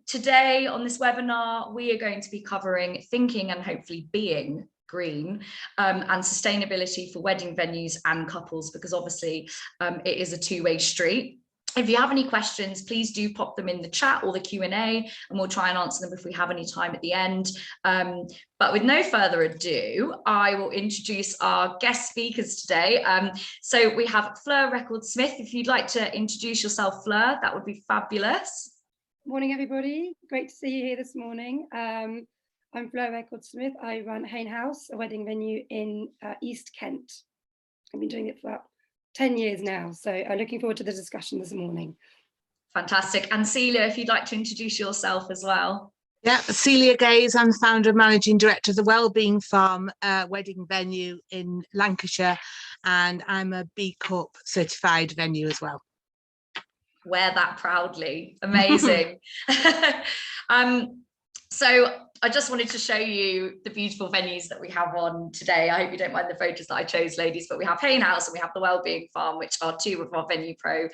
Today on this webinar, we are going to be covering thinking and hopefully being green and sustainability for wedding venues and couples, because obviously it is a two-way street. If you have any questions, please do pop them in the chat or the Q&A, and we'll try and answer them if we have any time at the end. But with no further ado, I will introduce our guest speakers today. So we have Fleur Record-Smith. If you'd like to introduce yourself, Fleur, that would be fabulous. Morning, everybody. Great to see you here this morning. I'm Fleur Record-Smith. I run Hayne House, a wedding venue in East Kent. I've been doing it for about 10 years now, so I'm looking forward to the discussion this morning. Fantastic. And Celia, if you'd like to introduce yourself as well. Yeah, Celia Gaze. I'm the founder and managing director of the Wellbeing Farm wedding venue in Lancashire, and I'm a B Corp certified venue as well. Wear that proudly. Amazing. So I just wanted to show you the beautiful venues that we have on today. I hope you don't mind the photos that I chose, ladies, but we have Hayne House and we have the Wellbeing Farm, which are two of our Venue Pro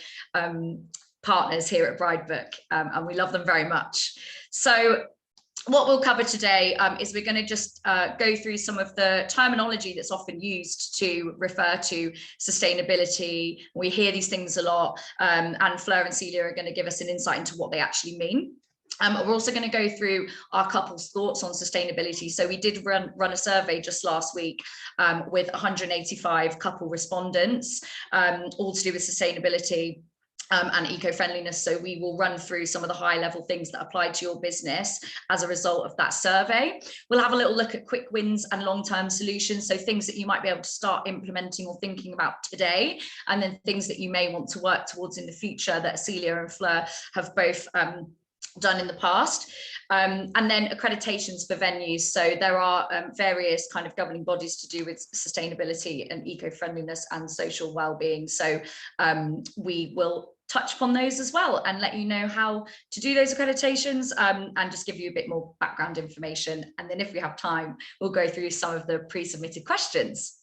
partners here at Bridebook, and we love them very much. So what we'll cover today is we're going to just go through some of the terminology that's often used to refer to sustainability. We hear these things a lot, and Fleur and Celia are going to give us an insight into what they actually mean. We're also going to go through our couples' thoughts on sustainability. So we did run a survey just last week with 185 couple respondents, all to do with sustainability and eco-friendliness. So we will run through some of the high-level things that apply to your business as a result of that survey. We'll have a little look at quick wins and long-term solutions, so things that you might be able to start implementing or thinking about today, and then things that you may want to work towards in the future that Celia and Fleur have both done in the past. And then accreditations for venues. So there are various kind of governing bodies to do with sustainability and eco-friendliness and social well-being. So we will touch upon those as well and let you know how to do those accreditations, and just give you a bit more background information. And then if we have time, we'll go through some of the pre-submitted questions.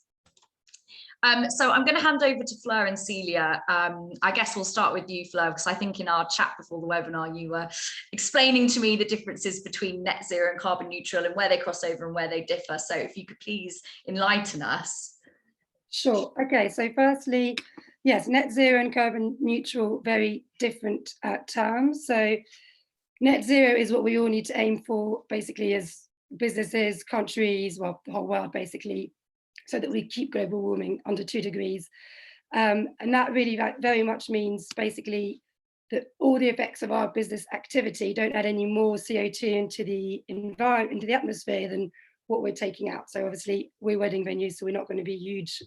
So I'm going to hand over to Fleur and Celia. I guess we'll start with you, Fleur, because I think in our chat before the webinar, you were explaining to me the differences between net zero and carbon neutral and where they cross over and where they differ. So if you could please enlighten us. Sure. Okay. So firstly, yes, net zero and carbon neutral, very different terms. So net zero is what we all need to aim for, basically, as businesses, countries, well, the whole world, basically, so that we keep global warming under 2 degrees. And that really very much means basically that all the effects of our business activity don't add any more CO2 into the environment, into the atmosphere, than what we're taking out. So obviously we're wedding venues, so we're not going to be huge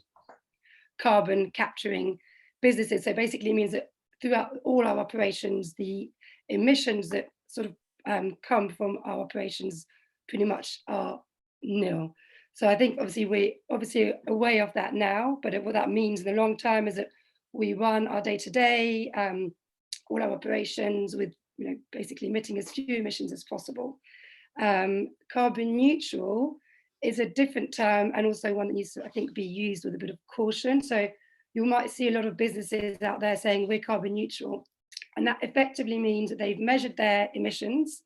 carbon capturing businesses. So basically it means that throughout all our operations, the emissions that sort of come from our operations pretty much are nil. So I think obviously we're a way off that now, but what that means in the long term is that we run our day-to-day, all our operations with, basically emitting as few emissions as possible. Carbon neutral is a different term, and also one that needs to, I think, be used with a bit of caution. So you might see a lot of businesses out there saying we're carbon neutral, and that effectively means that they've measured their emissions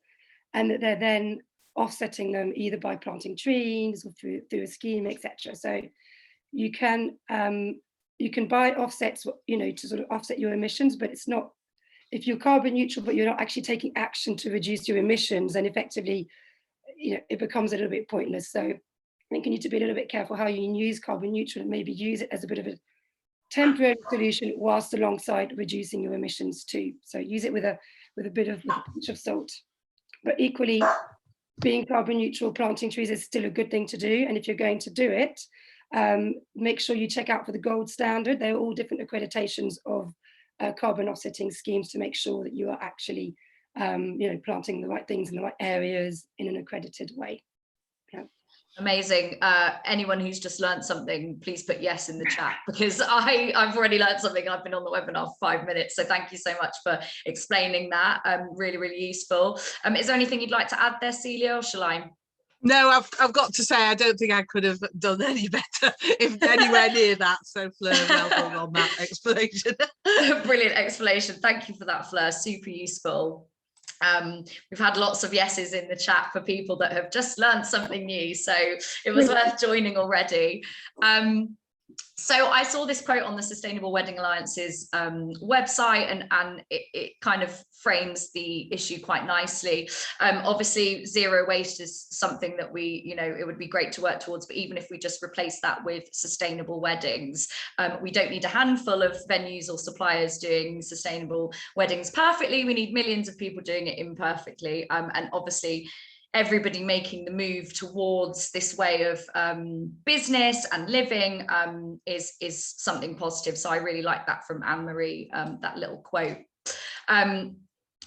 and that they're then offsetting them either by planting trees or through a scheme, etc. So you can buy offsets, to sort of offset your emissions, but it's not, if you're carbon neutral but you're not actually taking action to reduce your emissions, then effectively it becomes a little bit pointless. So I think you need to be a little bit careful how you use carbon neutral and maybe use it as a bit of a temporary solution whilst alongside reducing your emissions too. So use it with a pinch of salt. But equally, being carbon neutral, planting trees is still a good thing to do. And if you're going to do it, make sure you check out for the gold standard. There are all different accreditations of carbon offsetting schemes to make sure that you are actually, planting the right things in the right areas in an accredited way. Yeah. Amazing. Anyone who's just learned something, please put yes in the chat, because I've already learned something. I've been on the webinar for 5 minutes, so thank you so much for explaining that. Really, really useful. Is there anything you'd like to add there, Celia, or shall I? No, I've got to say, I don't think I could have done any better, if anywhere near that. So Fleur, well done on that explanation. Brilliant explanation. Thank you for that, Fleur. Super useful. We've had lots of yeses in the chat for people that have just learned something new, so it was worth joining already. So I saw this quote on the Sustainable Wedding Alliance's website, and it kind of frames the issue quite nicely. Obviously, zero waste is something that it would be great to work towards, but even if we just replace that with sustainable weddings, we don't need a handful of venues or suppliers doing sustainable weddings perfectly. We need millions of people doing it imperfectly, and obviously everybody making the move towards this way of business and living is something positive. So I really like that from Anne-Marie, that little quote.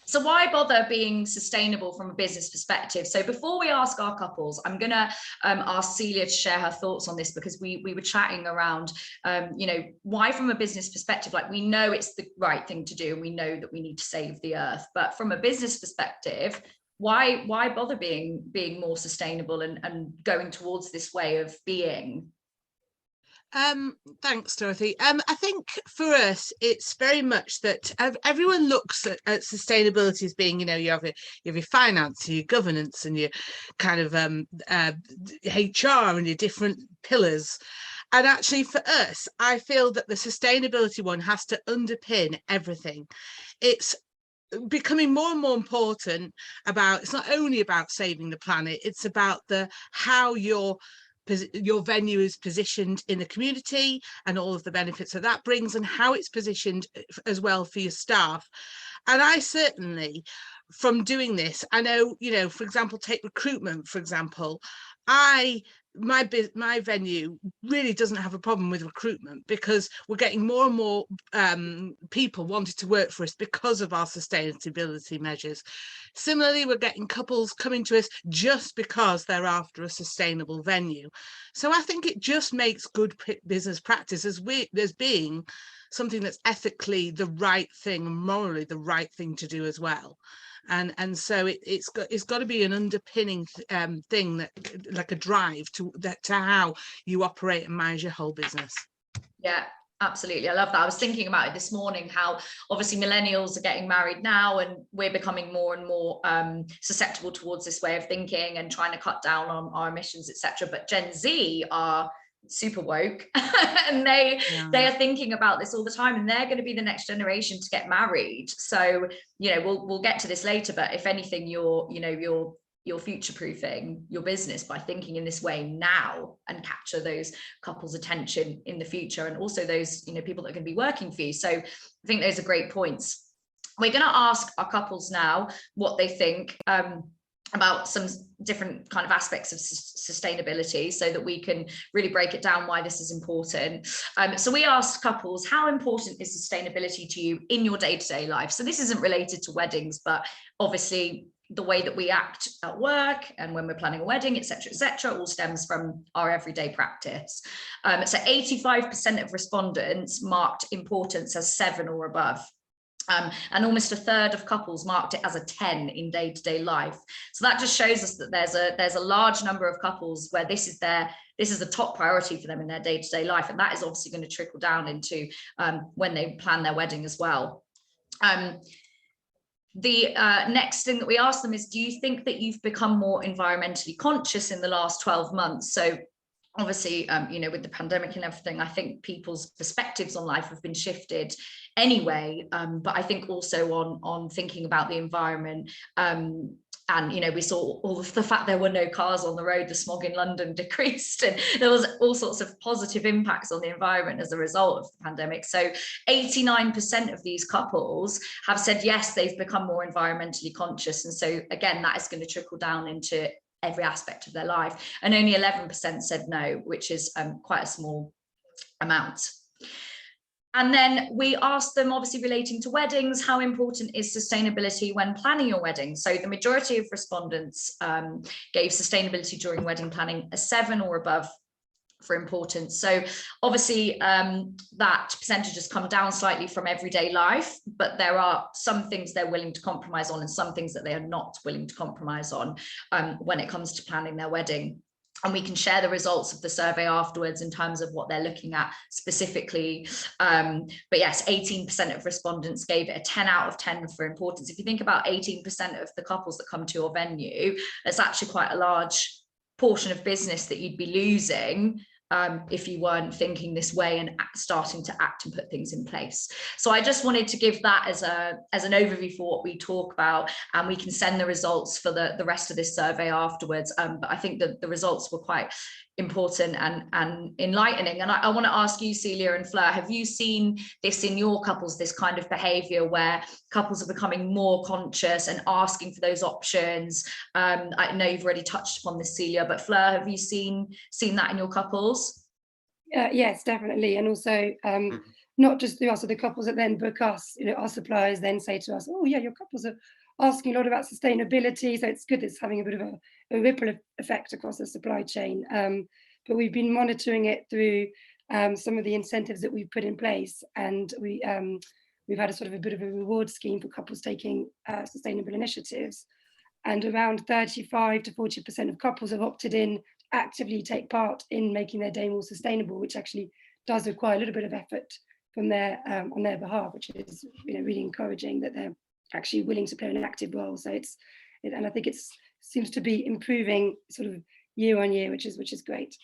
So why bother being sustainable from a business perspective? So before we ask our couples, I'm going to ask Celia to share her thoughts on this, because we were chatting around, why from a business perspective, like we know it's the right thing to do and we know that we need to save the earth, but from a business perspective, why bother being more sustainable and going towards this way of being? Thanks, Dorothy. I think for us, it's very much that everyone looks at sustainability as being, you have your finance, your governance, and your kind of HR and your different pillars. And actually, for us, I feel that the sustainability one has to underpin everything. It's becoming more and more important it's not only about saving the planet, it's about how your venue is positioned in the community and all of the benefits that brings, and how it's positioned as well for your staff. And I certainly, from doing this, I know, for example, take recruitment, for example, my venue really doesn't have a problem with recruitment, because we're getting more and more people wanting to work for us because of our sustainability measures. Similarly, we're getting couples coming to us just because they're after a sustainable venue. So I think it just makes good business practice as being something that's ethically the right thing and morally the right thing to do as well. And so it's got to be an underpinning thing, that like a drive to how you operate and manage your whole business. Yeah, absolutely. I love that. I was thinking about it this morning, how obviously millennials are getting married now, and we're becoming more and more susceptible towards this way of thinking and trying to cut down on our emissions, etc. But Gen Z are super woke and they are thinking about this all the time, and they're going to be the next generation to get married. So we'll get to this later, but if anything, you're future-proofing your business by thinking in this way now, and capture those couples' attention in the future, and also those people that are going to be working for you. So I think those are great points. We're going to ask our couples now what they think about some different kind of aspects of sustainability, so that we can really break it down why this is important. So we asked couples, how important is sustainability to you in your day-to-day life? So this isn't related to weddings, but obviously the way that we act at work and when we're planning a wedding, etc., all stems from our everyday practice. So 85% of respondents marked importance as 7 or above. And almost a third of couples marked it as a 10 in day-to-day life. So that just shows us that there's a large number of couples where this is the top priority for them in their day-to-day life, and that is obviously going to trickle down into when they plan their wedding as well. The next thing that we asked them is, do you think that you've become more environmentally conscious in the last 12 months? So obviously, with the pandemic and everything, I think people's perspectives on life have been shifted anyway, but I think also on thinking about the environment. And we saw all of the fact there were no cars on the road, the smog in London decreased, and there was all sorts of positive impacts on the environment as a result of the pandemic. So 89% of these couples have said yes, they've become more environmentally conscious, and so again, that is going to trickle down into every aspect of their life. And only 11% said no, which is quite a small amount. And then we asked them, obviously relating to weddings, how important is sustainability when planning your wedding? So the majority of respondents gave sustainability during wedding planning a 7 or above for importance. So obviously that percentage has come down slightly from everyday life, but there are some things they're willing to compromise on and some things that they are not willing to compromise on when it comes to planning their wedding. and we can share the results of the survey afterwards in terms of what they're looking at specifically. But yes, 18% of respondents gave it a 10 out of 10 for importance. If you think about 18% of the couples that come to your venue, that's actually quite a large portion of business that you'd be losing if you weren't thinking this way and starting to act and put things in place. So I just wanted to give that as an overview for what we talk about, and we can send the results for the rest of this survey afterwards. But I think that the results were quite important and enlightening. And I want to ask you, Celia and Fleur, have you seen this in your couples, this kind of behavior where couples are becoming more conscious and asking for those options? I know you've already touched upon this, Celia, but Fleur, have you seen that in your couples? Yes, definitely. And also not just through us, so the couples that then book us, our suppliers then say to us, oh yeah, your couples are asking a lot about sustainability, so it's good that it's having a bit of a ripple effect across the supply chain. But we've been monitoring it through some of the incentives that we've put in place, and we've had a sort of a bit of a reward scheme for couples taking sustainable initiatives, and around 35 to 40% of couples have opted in to actively take part in making their day more sustainable, which actually does require a little bit of effort from their on their behalf, which is really encouraging that they're actually willing to play an active role. So and I think it seems to be improving sort of year on year, which is great.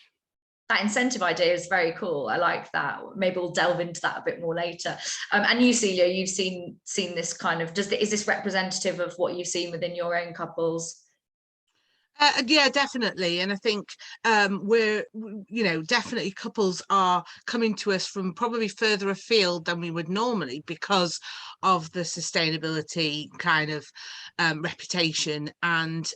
That incentive idea is very cool. I like that. Maybe we'll delve into that a bit more later. And you, Celia, you've seen this kind of, is this representative of what you've seen within your own couples? Yeah, definitely. And I think we're, definitely couples are coming to us from probably further afield than we would normally because of the sustainability kind of reputation. And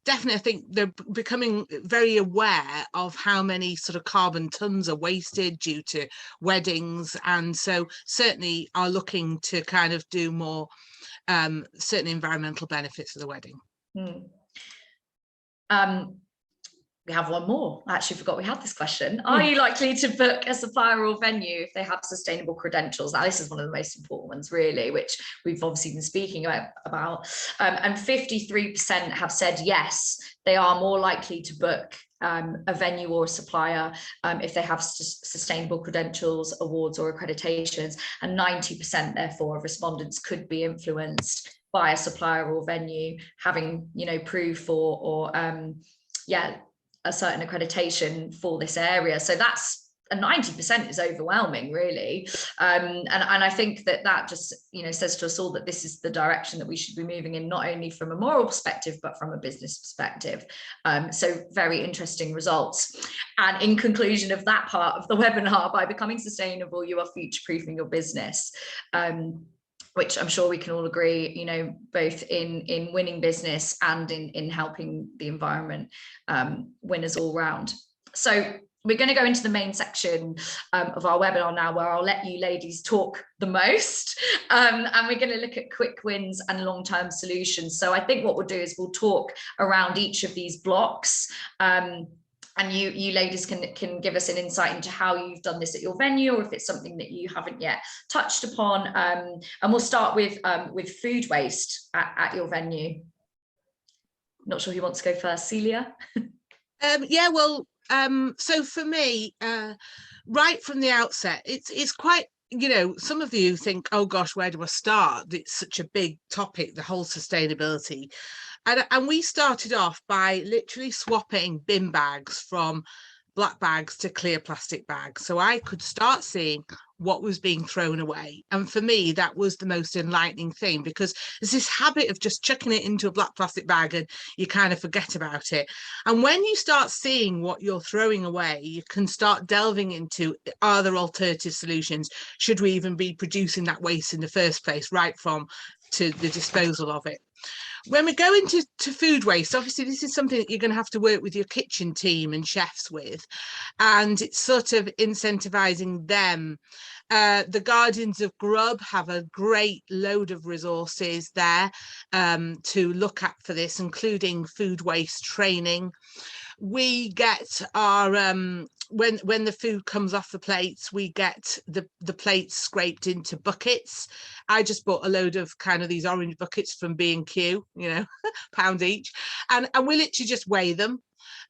definitely, I think they're becoming very aware of how many sort of carbon tons are wasted due to weddings. And so certainly are looking to kind of do more certain environmental benefits of the wedding. We have one more. I actually forgot we had this question. Are you likely to book a supplier or venue if they have sustainable credentials? Now, this is one of the most important ones, really, which we've obviously been speaking about. And 53% have said yes, they are more likely to book a venue or a supplier if they have sustainable credentials, awards, or accreditations. And 90%, therefore, of respondents could be influenced by a supplier or venue having, proof or a certain accreditation for this area. So that's 90% is overwhelming, really. And I think that just, says to us all that this is the direction that we should be moving in, not only from a moral perspective, but from a business perspective. So very interesting results. And in conclusion of that part of the webinar, by becoming sustainable, you are future-proofing your business. Which I'm sure we can all agree, both in winning business and in helping the environment, winners all round. So we're going to go into the main section of our webinar now, where I'll let you ladies talk the most, and we're going to look at quick wins and long-term solutions. So I think what we'll do is we'll talk around each of these blocks. And you ladies can give us an insight into how you've done this at your venue, or if it's something that you haven't yet touched upon. And we'll start with food waste at your venue. Not sure who wants to go first, Celia. Yeah, well, so for me, right from the outset, it's quite, some of you think, oh gosh, where do I start? It's such a big topic, the whole sustainability. And we started off by literally swapping bin bags from black bags to clear plastic bags. So I could start seeing what was being thrown away. And for me, that was the most enlightening thing, because there's this habit of just chucking it into a black plastic bag and you kind of forget about it. And when you start seeing what you're throwing away, you can start delving into, are there alternative solutions? Should we even be producing that waste in the first place, right from to the disposal of it? When we go into food waste, obviously this is something that you're going to have to work with your kitchen team and chefs with, and it's sort of incentivizing them. The Guardians of Grub have a great load of resources there to look at for this, including food waste training. We get our when the food comes off the plates, we get the plates scraped into buckets. I just bought a load of kind of these orange buckets from B&Q, £1 each, and we literally just weigh them.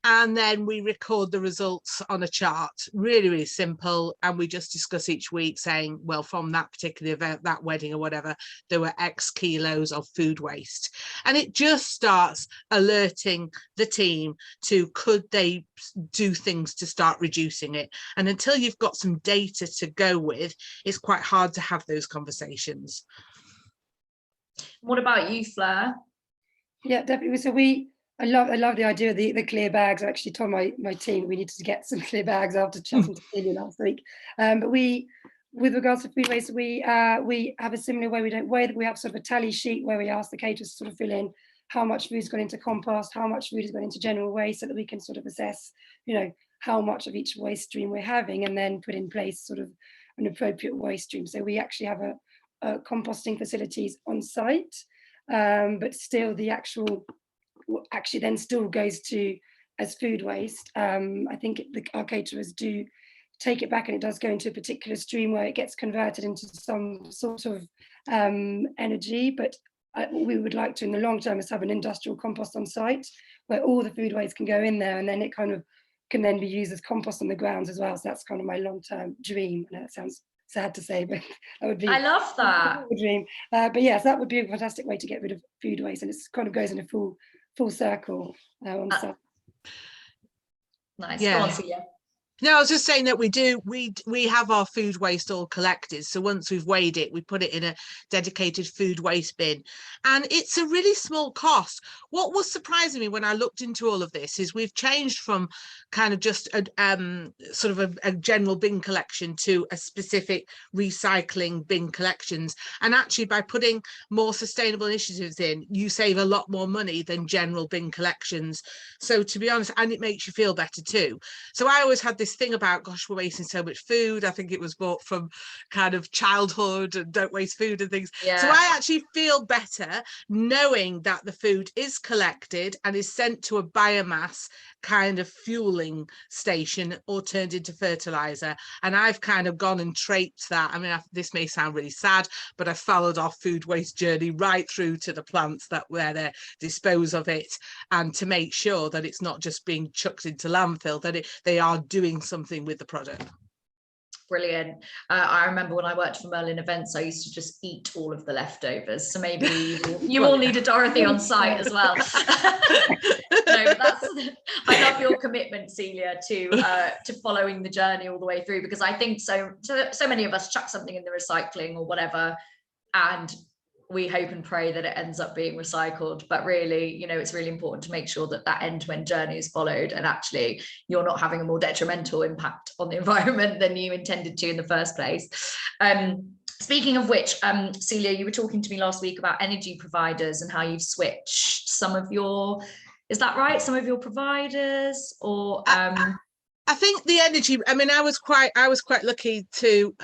and then we record the results on a chart, really, really simple, and we just discuss each week saying, well, from that particular event, that wedding or whatever, there were X kilos of food waste. And it just starts alerting the team to, could they do things to start reducing it? And until you've got some data to go with, it's quite hard to have those conversations. What about you, Fleur? Yeah, definitely. So I love the idea of the clear bags. I actually told my team we needed to get some clear bags after chatting to Celia last week. But with regards to food waste, we have a similar way. We don't weigh that. We have sort of a tally sheet where we ask the caterers to sort of fill in how much food's gone into compost, how much food has gone into general waste, so that we can sort of assess, how much of each waste stream we're having, and then put in place sort of an appropriate waste stream. So we actually have a composting facilities on site, but still the actual then still goes to as food waste. I think our caterers do take it back, and it does go into a particular stream where it gets converted into some sort of energy. But we would like to, in the long term, is have an industrial compost on site where all the food waste can go in there, and then it kind of can then be used as compost on the grounds as well. So that's kind of my long-term dream. And that sounds sad to say, but that would be, I love that, a dream. But yes, that would be a fantastic way to get rid of food waste, and it kind of goes in a full circle on site. Nice. Yeah. Go on, Celia. No, I was just saying that we have our food waste all collected. So once we've weighed it, we put it in a dedicated food waste bin, and it's a really small cost. What was surprising me when I looked into all of this is we've changed from kind of just a sort of a general bin collection to a specific recycling bin collections. And actually, by putting more sustainable initiatives in, you save a lot more money than general bin collections. So to be honest, and it makes you feel better too. So I always had this thing about, gosh, we're wasting so much food. I think it was bought from kind of childhood and don't waste food and things. Yeah. So I actually feel better knowing that the food is collected and is sent to a biomass kind of fueling station or turned into fertilizer. And I've kind of gone and traipsed that. I mean, this may sound really sad, but I followed our food waste journey right through to the plants where they dispose of it, and to make sure that it's not just being chucked into landfill, that they are doing something with the product. Brilliant. I remember when I worked for Merlin Events, I used to just eat all of the leftovers. So maybe you all need a Dorothy on site as well. No, but I love your commitment, Celia, to following the journey all the way through, because I think so many of us chuck something in the recycling or whatever, and we hope and pray that it ends up being recycled. But really, it's really important to make sure that end-to-end journey is followed, and actually you're not having a more detrimental impact on the environment than you intended to in the first place. Speaking of which, Celia, you were talking to me last week about energy providers and how you've switched some of your, is that right? Some of your providers, or I think the energy, I mean, I was quite lucky to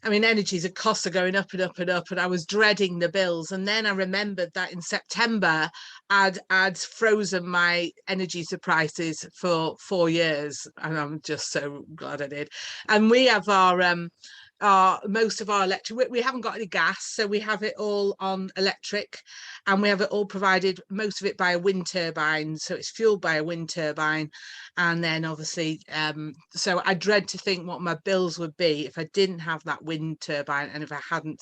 energies and costs are going up and up and up, and I was dreading the bills. And then I remembered that in September I'd frozen my energy prices for 4 years, and I'm just so glad I did. And we have most of our electric, we haven't got any gas, so we have it all on electric, and we have it all provided, most of it by a wind turbine, so it's fueled by a wind turbine. And then obviously so I dread to think what my bills would be if I didn't have that wind turbine, and if I hadn't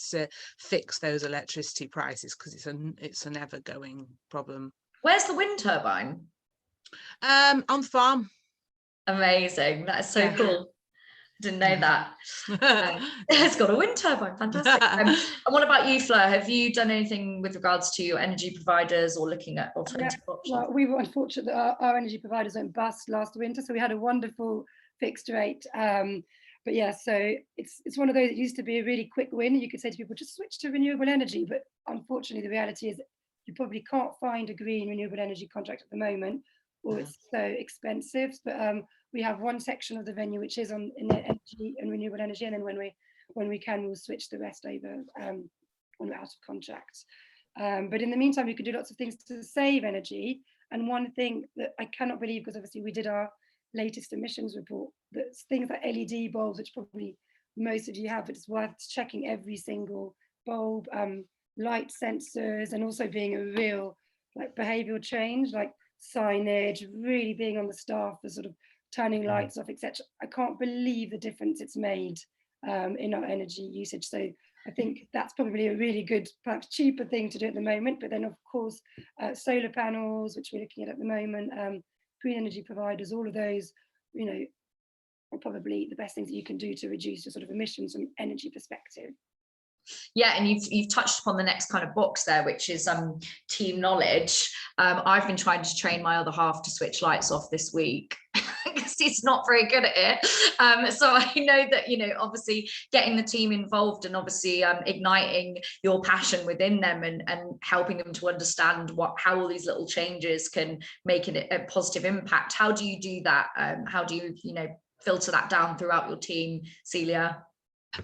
fixed those electricity prices, because it's an ever-going problem. Where's the wind turbine? On the farm. Amazing. That is so cool. Didn't know that. It's got a wind turbine. Fantastic. And what about you, Fleur? Have you done anything with regards to your energy providers or looking at alternative options? Well, we were unfortunate that our energy providers went bust last winter, so we had a wonderful fixed rate. But yeah, so it's one of those, it used to be a really quick win. You could say to people, just switch to renewable energy. But unfortunately, the reality is you probably can't find a green renewable energy contract at the moment, or it's so expensive. But we have one section of the venue which is in energy and renewable energy, and then when we can, we'll switch the rest over when we're out of contract. But in the meantime, we could do lots of things to save energy. And one thing that I cannot believe, because obviously we did our latest emissions report, that things like LED bulbs, which probably most of you have, but it's worth checking every single bulb, light sensors, and also being a real behavioral change. signage, really being on the staff for sort of turning lights off, etc. I can't believe the difference it's made in our energy usage. So I think that's probably a really good, perhaps cheaper thing to do at the moment. But then, of course, solar panels, which we're looking at the moment, green energy providers, all of those, you know, are probably the best things that you can do to reduce your sort of emissions from energy perspective. Yeah, and you've touched upon the next kind of box there, which is team knowledge. I've been trying to train my other half to switch lights off this week because he's not very good at it. So I know that, you know, obviously getting the team involved and obviously igniting your passion within them and helping them to understand how all these little changes can make it a positive impact. How do you do that? How do you, you know, filter that down throughout your team, Celia?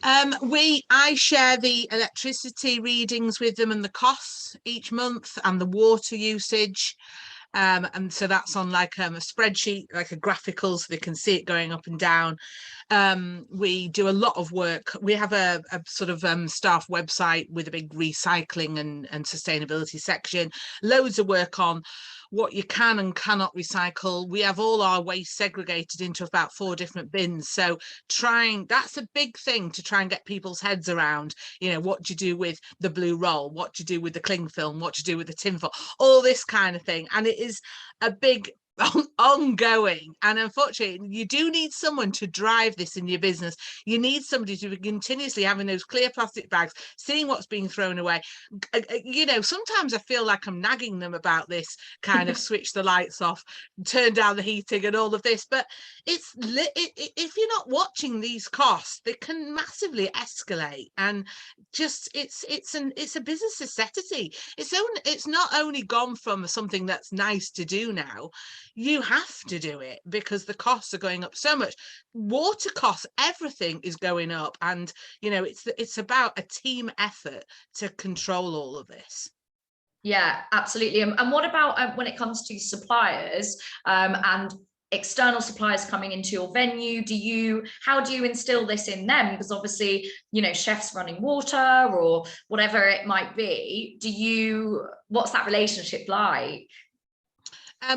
I share the electricity readings with them and the costs each month and the water usage. And so that's on like a spreadsheet, like a graphical, so they can see it going up and down. We do a lot of work. We have a sort of staff website with a big recycling and sustainability section, loads of work on what you can and cannot recycle. We have all our waste segregated into about 4 different bins. So that's a big thing to try and get people's heads around, you know, what do you do with the blue roll? What do you do with the cling film? What do you do with the tin foil? All this kind of thing. And it is a big ongoing, and unfortunately you do need someone to drive this in your business. You need somebody to be continuously having those clear plastic bags, seeing what's being thrown away. You know, sometimes I feel like I'm nagging them about this kind of switch the lights off, turn down the heating and all of this, but if you're not watching these costs, they can massively escalate. And just it's a business necessity. It's not only gone from something that's nice to do now, you have to do it because the costs are going up so much. Water costs, everything is going up, and you know, it's about a team effort to control all of this. Yeah, absolutely. And what about when it comes to suppliers and external suppliers coming into your venue? How do you instill this in them? Because obviously, you know, chefs running water or whatever it might be, what's that relationship like?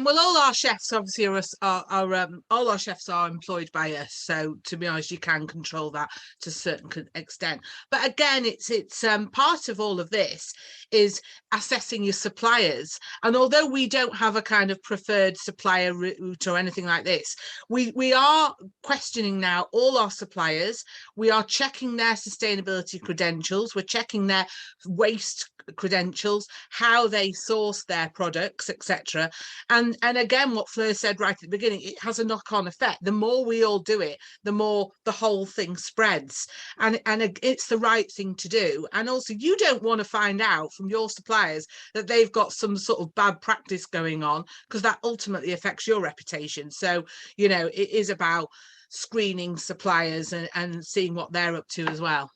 Well, all our chefs obviously all our chefs are employed by us, so to be honest, you can control that to a certain extent. But again, it's part of all of this is assessing your suppliers. And although we don't have a kind of preferred supplier route or anything like this, we are questioning now all our suppliers. We are checking their sustainability credentials. We're checking their waste credentials, how they source their products, etc. And again, what Fleur said right at the beginning, it has a knock-on effect. The more we all do it, the more the whole thing spreads. And it's the right thing to do. And also, you don't want to find out from your suppliers that they've got some sort of bad practice going on, because that ultimately affects your reputation. So, you know, it is about screening suppliers and seeing what they're up to as well.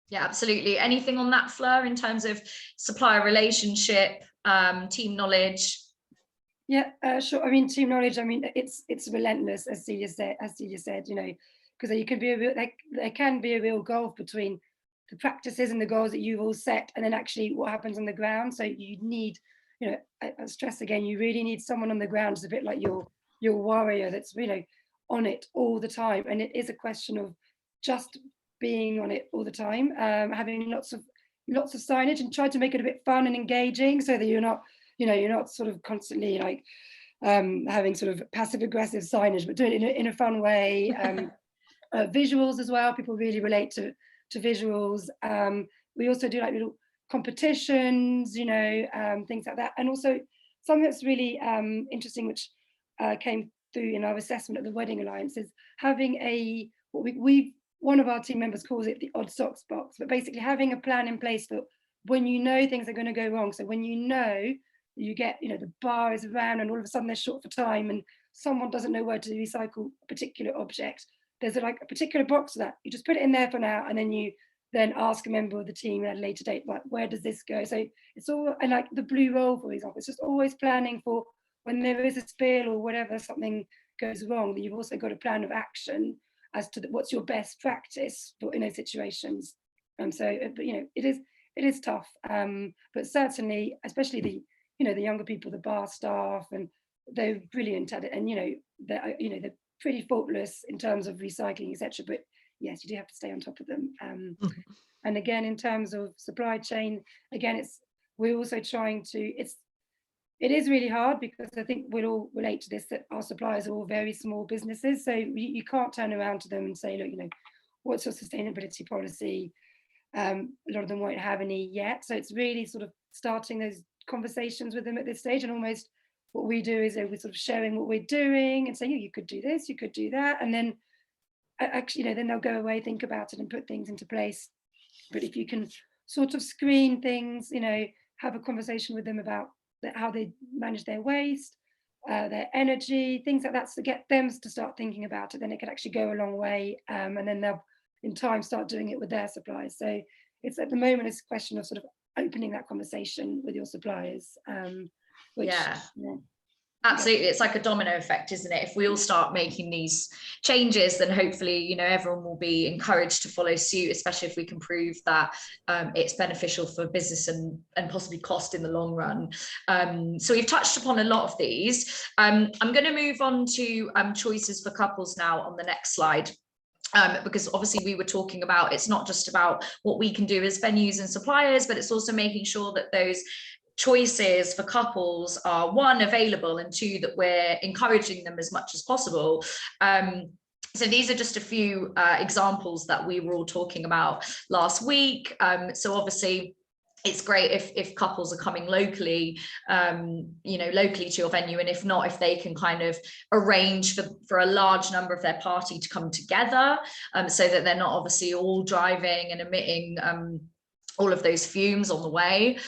Yeah, absolutely. Anything on that, Fleur, in terms of supplier relationship, team knowledge? Yeah, sure. I mean, team knowledge. I mean, it's relentless, as Celia said. You know, because there can be a real gulf between the practices and the goals that you've all set, and then actually what happens on the ground. So you need, you know, I stress again, you really need someone on the ground who's a bit like your warrior that's, you know, on it all the time. And it is a question of just being on it all the time, having lots of signage, and try to make it a bit fun and engaging, so that you're not sort of constantly like having sort of passive aggressive signage, but doing it in a fun way. Visuals as well. People really relate to visuals. We also do like little competitions, you know, things like that. And also something that's really interesting, which came through in our assessment at the Wedding Alliance, is having one of our team members calls it the odd socks box, but basically having a plan in place for when you know things are going to go wrong. So when you know you get, you know, the bar is around and all of a sudden they're short for time and someone doesn't know where to recycle a particular object, there's a particular box for that. You just put it in there for now, and then you ask a member of the team at a later date, like, where does this go? So it's all, and like the blue roll, for example, it's just always planning for when there is a spill or whatever, something goes wrong, that you've also got a plan of action as to what's your best practice in those situations. So, but you know, it is tough, but certainly, especially the the younger people, the bar staff, and they're brilliant at it, and they're pretty faultless in terms of recycling, etc. But yes, you do have to stay on top of them. And again, in terms of supply chain, again, we're also trying to, it is really hard, because I think we'll all relate to this, that our suppliers are all very small businesses. So you can't turn around to them and say, look, what's your sustainability policy? A lot of them won't have any yet. So it's really sort of starting those conversations with them at this stage. And almost what we do is we're sort of sharing what we're doing and saying, you could do this, you could do that. And then actually, then they'll go away, think about it, and put things into place. But if you can sort of screen things, have a conversation with them about how they manage their waste, their energy, things like that, to get them to start thinking about it, then it could actually go a long way. And then they'll, in time, start doing it with their suppliers. So it's, at the moment, it's a question of sort of opening that conversation with your suppliers. Absolutely, it's like a domino effect, isn't it? If we all start making these changes, then hopefully everyone will be encouraged to follow suit, especially if we can prove that it's beneficial for business and possibly cost in the long run. So we've touched upon a lot of these. I'm going to move on to choices for couples now on the next slide. Because obviously we were talking about, it's not just about what we can do as venues and suppliers, but it's also making sure that those choices for couples are, one, available, and two, that we're encouraging them as much as possible. So these are just a few examples that we were all talking about last week. So obviously it's great if couples are coming locally, locally to your venue, and if not, if they can kind of arrange for a large number of their party to come together, so that they're not obviously all driving and emitting all of those fumes on the way.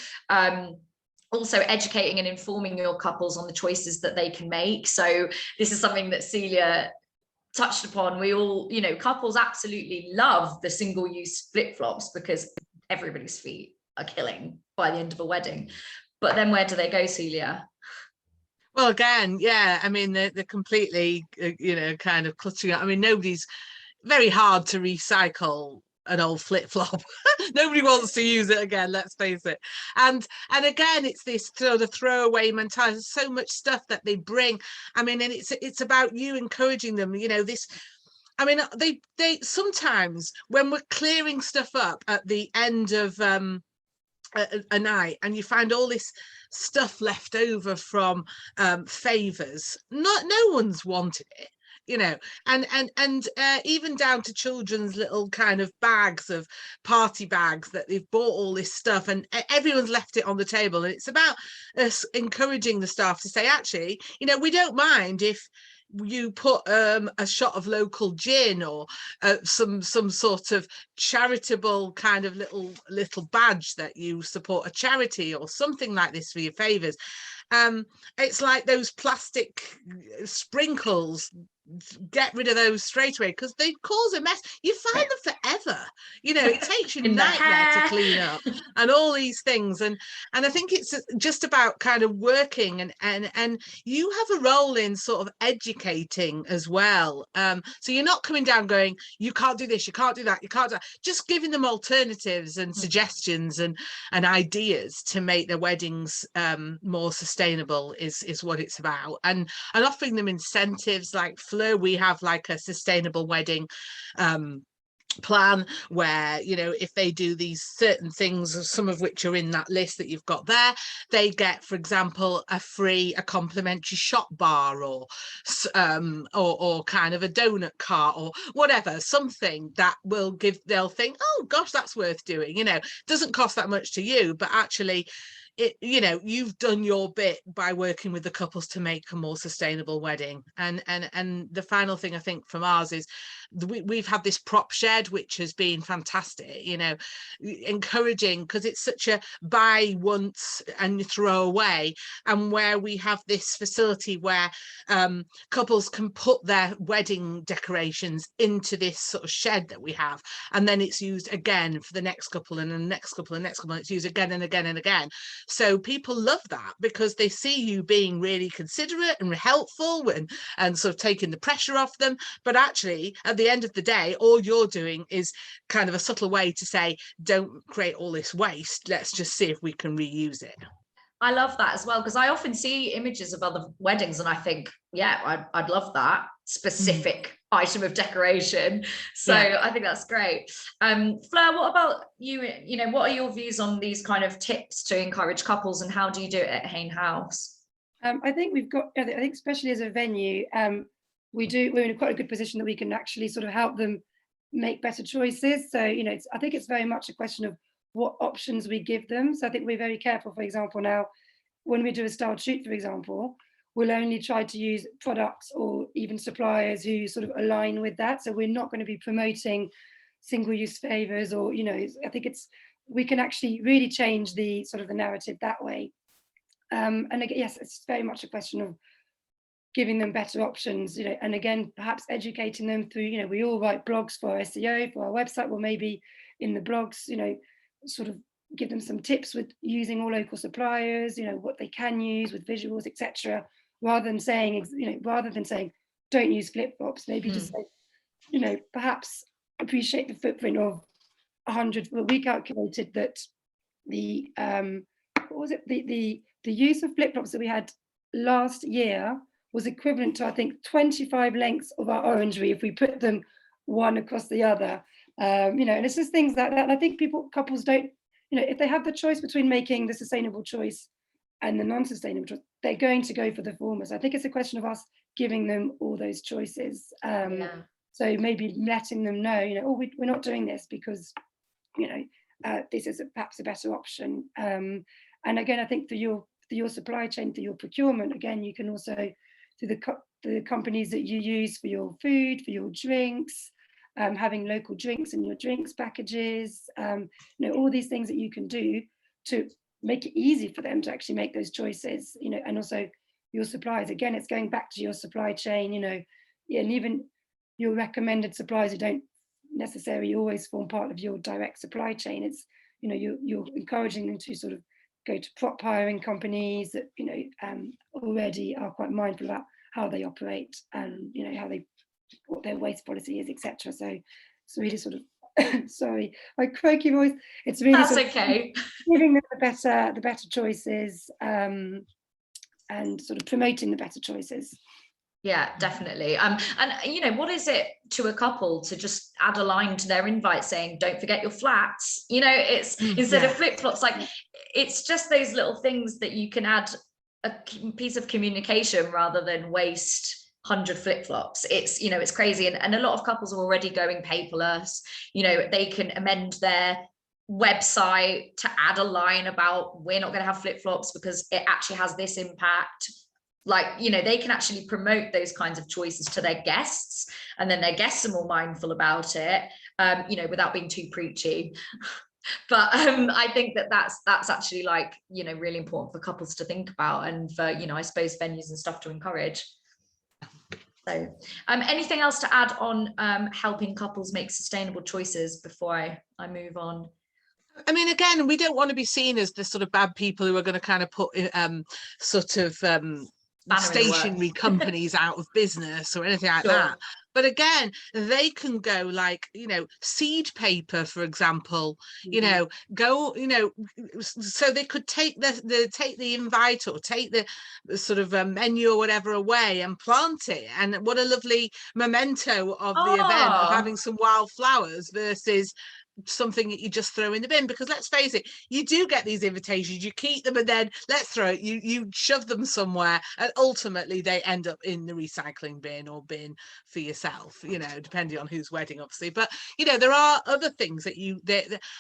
Also educating and informing your couples on the choices that they can make. So this is something that Celia touched upon. We all, couples absolutely love the single-use flip-flops, because everybody's feet are killing by the end of a wedding. But then where do they go, Celia? Well, again, yeah, I mean, they're completely, kind of cluttering up. I mean, nobody's, very hard to recycle an old flip-flop. Nobody wants to use it again, let's face it. And again, it's this sort of throwaway mentality. There's so much stuff that they bring. I mean, and it's about you encouraging them, this. I mean, they sometimes, when we're clearing stuff up at the end of a night, and you find all this stuff left over from favors, no one's wanted it, and even down to children's little kind of bags, of party bags, that they've bought all this stuff, and everyone's left it on the table. And it's about us encouraging the staff to say, actually, we don't mind if you put a shot of local gin, or some sort of charitable kind of little badge that you support a charity or something like this for your favors. It's like those plastic sprinkles. Get rid of those straight away, because they cause a mess. You find them forever. It takes you a nightmare to clean up, and all these things. And I think it's just about kind of working, and you have a role in sort of educating as well. So you're not coming down going, you can't do this, you can't do that, you can't do that. Just giving them alternatives and suggestions and ideas to make their weddings more sustainable is what it's about. And offering them incentives. Like Fleur, we have like a sustainable wedding plan, where if they do these certain things, some of which are in that list that you've got there, they get, for example, a complimentary shop bar, or kind of a donut cart, or whatever, something that they'll think, oh gosh, that's worth doing. Doesn't cost that much to you, but actually you've done your bit by working with the couples to make a more sustainable wedding. And the final thing I think from ours is we've had this prop shed, which has been fantastic, encouraging, because it's such a buy once and throw away, and where we have this facility where couples can put their wedding decorations into this sort of shed that we have, and then it's used again for the next couple, and the next couple, and the next couple, and it's used again and again and again. So people love that, because they see you being really considerate and helpful, and sort of taking the pressure off them. But actually, at the end of the day, all you're doing is kind of a subtle way to say, don't create all this waste. Let's just see if we can reuse it. I love that as well, because I often see images of other weddings and I think, yeah, I'd love that specific item of decoration. So Yeah. I think that's great. Fleur, what about you? You know, what are your views on these kind of tips to encourage couples, and how do you do it at Hayne House? I think I think especially as a venue, we're in quite a good position that we can actually sort of help them make better choices. So, you know, I think it's very much a question of what options we give them. So I think we're very careful, for example, now, when we do a styled shoot, for example, we'll only try to use products or even suppliers who sort of align with that. So we're not going to be promoting single-use favors, or, you know, I think we can actually really change the sort of the narrative that way. And again, yes, it's very much a question of giving them better options, you know, and again, perhaps educating them through, you know, we all write blogs for SEO, for our website, well, maybe in the blogs, you know, sort of give them some tips with using all local suppliers, you know, what they can use with visuals, etc. Rather than saying, don't use flip-flops, maybe just say, you know, perhaps appreciate the footprint of 100. Well, we calculated that the what was it, the use of flip-flops that we had last year was equivalent to, I think, 25 lengths of our orangery if we put them one across the other. You know, and it's just things that I think couples don't, you know, if they have the choice between making the sustainable choice and the non-sustainable choice, they're going to go for the former. So I think it's a question of us giving them all those choices. So maybe letting them know, you know, oh, we're not doing this because, you know, this is perhaps a better option. And again, I think through your supply chain, through your procurement, again, you can also, through the companies that you use for your food, for your drinks, having local drinks in your drinks packages, you know, all these things that you can do to make it easy for them to actually make those choices, you know, and also your suppliers. Again, it's going back to your supply chain, you know, and even your recommended suppliers who don't necessarily always form part of your direct supply chain. It's, you know, you're encouraging them to sort of go to prop hiring companies that, you know, already are quite mindful about how they operate and, you know, what their waste policy is, etc. So it's really sort of sorry, my croaky voice. It's really That's okay. Giving them the better choices, and sort of promoting the better choices. Yeah, definitely. And you know, what is it to a couple to just add a line to their invite saying, don't forget your flats? You know, it's instead of flip-flops, like it's just those little things that you can add a piece of communication rather than waste 100 flip-flops. It's, you know, it's crazy. And a lot of couples are already going paperless. You know, they can amend their website to add a line about, we're not going to have flip-flops because it actually has this impact. Like, you know, they can actually promote those kinds of choices to their guests, and then their guests are more mindful about it, you know, without being too preachy. But I think that's actually, like, you know, really important for couples to think about, and for, you know, I suppose venues and stuff to encourage. So anything else to add on helping couples make sustainable choices before I move on? I mean, again, we don't want to be seen as the sort of bad people who are going to kind of put sort of stationery companies out of business or anything like that. But again, they can go, like, you know, seed paper, for example, you know, go, you know, so they could take the invite or take the sort of menu or whatever away and plant it. And what a lovely memento of the event, of having some wildflowers versus something that you just throw in the bin. Because let's face it, you do get these invitations, you keep them, and then let's throw it, you shove them somewhere, and ultimately they end up in the recycling bin or bin for yourself, you know, depending on whose wedding, obviously. But, you know, there are other things that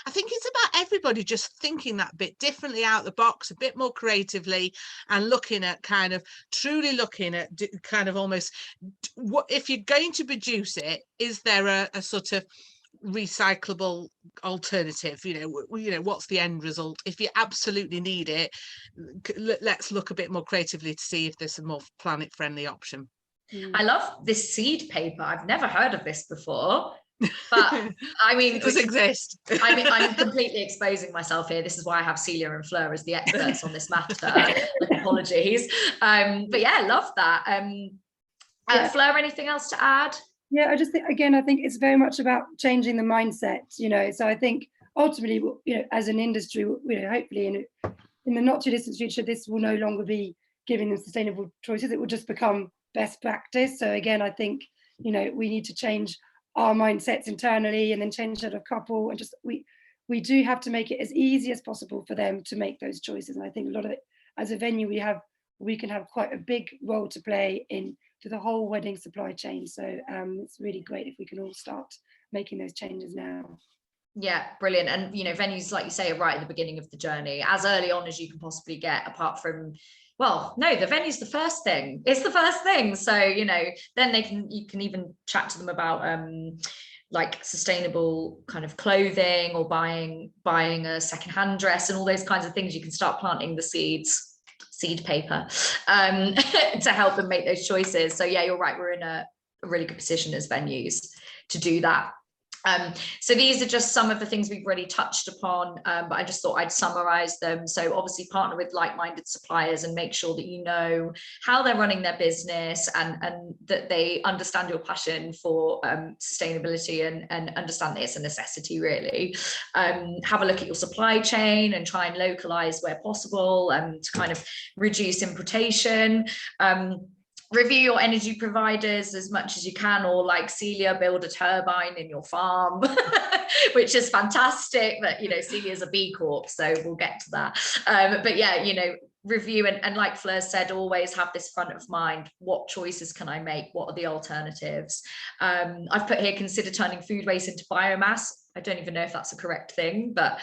I think it's about everybody just thinking that bit differently, out the box, a bit more creatively, and looking at kind of truly looking at kind of almost what, if you're going to produce it, is there a sort of recyclable alternative? You know, what's the end result? If you absolutely need it, let's look a bit more creatively to see if there's a more planet friendly option. I love this seed paper. I've never heard of this before, but I mean, it does exist. I mean, I'm completely exposing myself here. This is why I have Celia and Fleur as the experts on this matter. Like, apologies. But yeah, I love that. Fleur, anything else to add? Yeah, I just think, again, I think it's very much about changing the mindset, you know. So I think ultimately, you know, as an industry, you know, hopefully in the not too distant future, this will no longer be giving them sustainable choices. It will just become best practice. So again, I think, you know, we need to change our mindsets internally and then change that a couple, and just we do have to make it as easy as possible for them to make those choices. And I think a lot of it, as a venue, we can have quite a big role to play in to the whole wedding supply chain. So it's really great if we can all start making those changes now. Yeah, brilliant. And, you know, venues, like you say, are right at the beginning of the journey, as early on as you can possibly get, apart from, well, no, the venue's the first thing. It's the first thing. So, you know, then you can even chat to them about like sustainable kind of clothing, or buying a secondhand dress, and all those kinds of things. You can start planting the seed paper to help them make those choices. So yeah, you're right. We're in a really good position as venues to do that. So these are just some of the things we've already touched upon, but I just thought I'd summarize them. So obviously partner with like-minded suppliers and make sure that you know how they're running their business, and that they understand your passion for sustainability, and understand that it's a necessity, really. Have a look at your supply chain and try and localize where possible, to kind of reduce importation. Review your energy providers as much as you can, or like Celia, build a turbine in your farm, which is fantastic. But, you know, Celia's a B Corp, so we'll get to that. But yeah, you know, review, and like Fleur said, always have this front of mind. What choices can I make? What are the alternatives? I've put here, consider turning food waste into biomass. I don't even know if that's a correct thing, but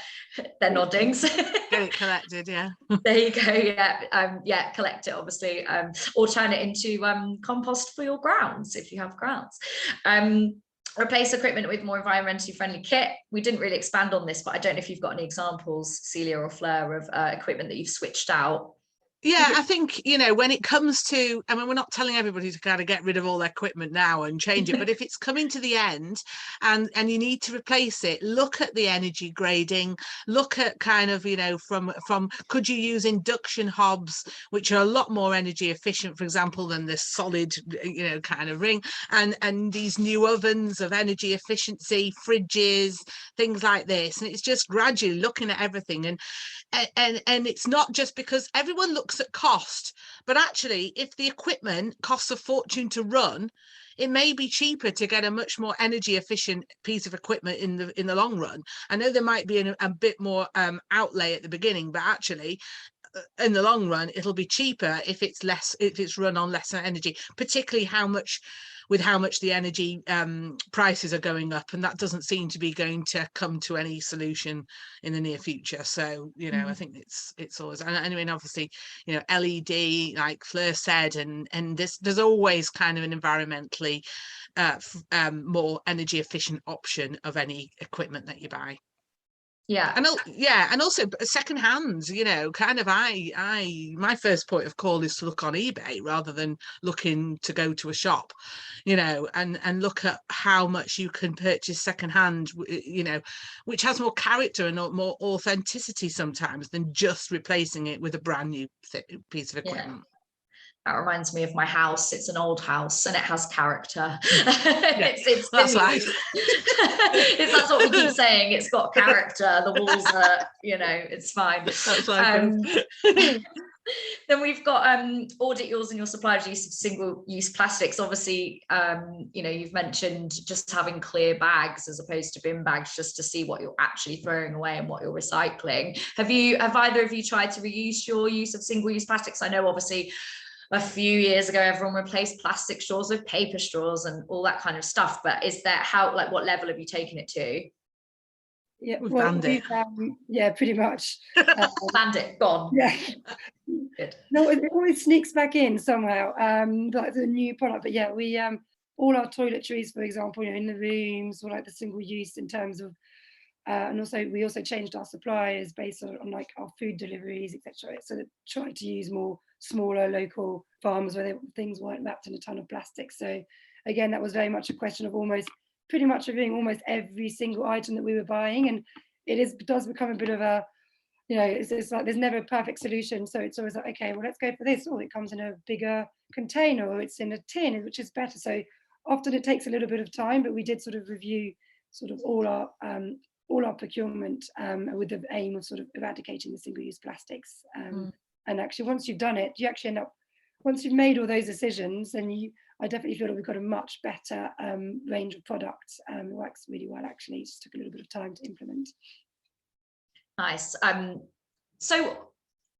they're nodding. Get it collected, yeah. There you go. Yeah, yeah, collect it, obviously, or turn it into compost for your grounds if you have grounds. Replace equipment with more environmentally friendly kit. We didn't really expand on this, but I don't know if you've got any examples, Celia or Fleur, of equipment that you've switched out. Yeah, I think, you know, when it comes to, I mean, we're not telling everybody to kind of get rid of all their equipment now and change it, but if it's coming to the end and you need to replace it, look at the energy grading, look at kind of, you know, from could you use induction hobs, which are a lot more energy efficient, for example, than this solid, you know, kind of ring, and these new ovens of energy efficiency, fridges, things like this. And it's just gradually looking at everything, and it's not just because everyone looks at cost, but actually if the equipment costs a fortune to run, it may be cheaper to get a much more energy efficient piece of equipment in the long run. I know there might be a bit more outlay at the beginning, but actually in the long run it'll be cheaper if it's run on lesser energy, particularly how much the energy prices are going up, and that doesn't seem to be going to come to any solution in the near future. So, you know, I think it's always, and I mean, obviously, you know, LED, like Fleur said, and there's always kind of an environmentally more energy efficient option of any equipment that you buy. Yeah. And also second hand, you know, kind of my first point of call is to look on eBay rather than looking to go to a shop, you know, and look at how much you can purchase second hand, you know, which has more character and more authenticity sometimes than just replacing it with a brand new piece of equipment. Yeah. That reminds me of my house. It's an old house and it has character. Yeah, it's that's right. That's what we keep saying. It's got character. The walls are, you know, it's fine. That's like Then we've got audit yours and your suppliers' use of single-use plastics. Obviously, you know, you've mentioned just having clear bags as opposed to bin bags, just to see what you're actually throwing away and what you're recycling. Have either of you tried to reduce your use of single-use plastics? I know, obviously, a few years ago, everyone replaced plastic straws with paper straws and all that kind of stuff. But what level have you taken it to? Yeah, We've well, banned it. Yeah, pretty much. Banned it, gone. Yeah. Good. No, it always sneaks back in somehow, like the new product. But yeah, we all our toiletries, for example, you know, in the rooms, or like the single use in terms of, and also we also changed our suppliers based on like our food deliveries, etc. So that tried to use more smaller local farms where things weren't wrapped in a ton of plastic. So again, that was very much a question of pretty much reviewing almost every single item that we were buying, and does become a bit of a, you know, it's like there's never a perfect solution. So it's always like, okay, well, let's go for this. Or it comes in a bigger container, or it's in a tin, which is better. So often it takes a little bit of time, but we did sort of review sort of all all our procurement with the aim of sort of eradicating the single-use plastics. And actually, once you've done it, you actually end up, once you've made all those decisions, then I definitely feel that we've got a much better range of products. It works really well, actually. It just took a little bit of time to implement. Nice. So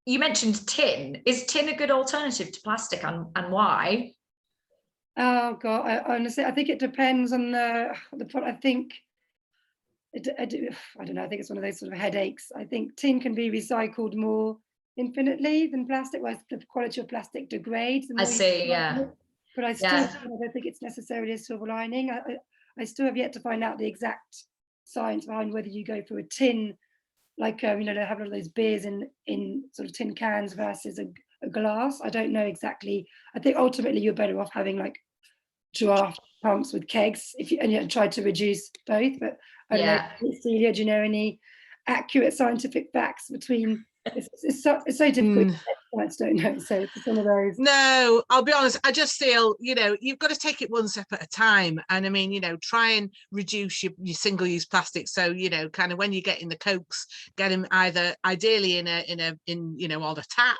you mentioned tin. Is tin a good alternative to plastic, and why? Oh God, honestly, I think it depends on the product. I think, I don't know, I think it's one of those sort of headaches. I think tin can be recycled more infinitely than plastic, whereas the quality of plastic degrades. I see, yeah. But I still don't think it's necessarily a silver lining. I still have yet to find out the exact science behind whether you go for a tin, like you know, they have all those beers in sort of tin cans versus a glass. I don't know exactly. I think ultimately you're better off having like draft pumps with kegs and try to reduce both. But I don't know, Celia, do you know any accurate scientific facts between? It's so difficult. I don't know. So it's one of those. No, I'll be honest. I just feel, you know, you've got to take it one step at a time. And I mean, you know, try and reduce your single-use plastic. So, you know, kind of when you're getting the Cokes, get them either ideally in you know, on a tap.